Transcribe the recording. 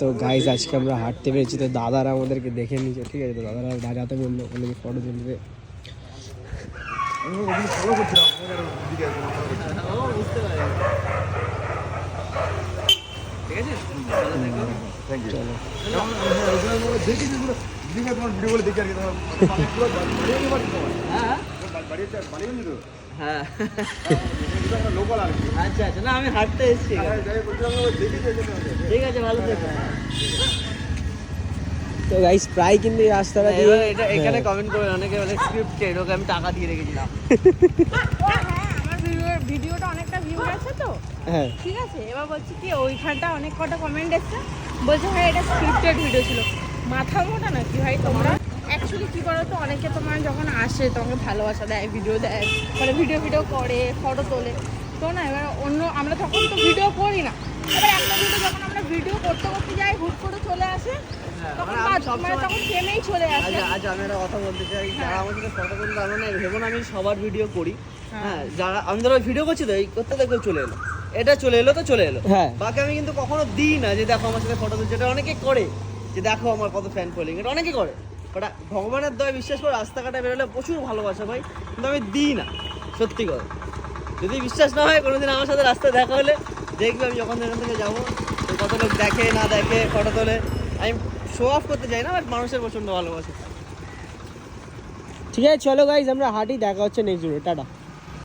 তো গাইজ আজকে আমরা হাঁটতে পেরেছি, তো দাদারা আমাদেরকে দেখে নিয়েছে, ঠিক আছে। তো দাদারা দাঁড়াতে বললো, বলে কি ফটো তুলবে। হ্যাঁ আচ্ছা আচ্ছা, না আমি হাঁটতে এসেছি। ঠিক আছে, ভালো থেকো। তো গাইজ প্রায় কিন্তু এই রাস্তাটা দিয়ে এটা এখানে কমেন্ট করে অনেকে বলে স্ক্রিপ্টেড, ওকে আমি টাকা দিয়ে রেখেছিলাম। আমার ভিডিওটা অনেকটা ভিউ আছে তো, হ্যাঁ ঠিক আছে। এবার বলছি কি ওইখানটা অনেক কটা কমেন্ট এসছে, বলছে ভাই এটা স্ক্রিপ্টেড ভিডিও ছিল। মাথা মোটা নাকি ভাই তোমরা? অ্যাকচুয়ালি কী করো তো, অনেকে তোমার যখন আসে তোমাকে ভালোবাসা দেয়, ভিডিও দেয়, মানে ভিডিও করে, ফটো তোলে। তো না এবার অন্য আমরা তখন তো ভিডিও করি না, এবার একটা ভিডিও যখন আমরা ভিডিও করতে করতে যাই, হুট করে চলে আসে, তখন মানে তখন থেমেই চলে আসে। আজ আমি একটা কথা বলতে চাই, যারা আমার সাথে ফটো তুলতে আমরা না ভেবো না আমি সবার ভিডিও করি। হ্যাঁ, যারা আমি ধরো ভিডিও করছি তো এই করতে দেখো চলে এলো, এটা চলে এলো তো চলে এলো। হ্যাঁ। বাকি আমি কিন্তু কখনো দিই না যে দেখো আমার সাথে ফটো তুলছে, এটা অনেকে করে যে দেখো আমার কত ফ্যান ফলোইং, এটা অনেকে করে। বাট ভগবানের দয় বিশ্বাস করে রাস্তাঘাটে বেরোলে প্রচুর ভালোবাসা ভাই, কিন্তু আমি দিই না, সত্যি কথা। যদি বিশ্বাস না হয় কোনোদিন আমার সাথে রাস্তায় দেখা হলে দেখবে, আমি যখন এখান থেকে যাবো কত লোক দেখে না দেখে ফটো তোলে। আমি শো অফ করতে চাই না, বাট মানুষের প্রচণ্ড ভালোবাসা। ঠিক আছে, চলো গাইজ আমরা হাঁটি, দেখা হচ্ছে নেক্সট ভিডিও, টাটা।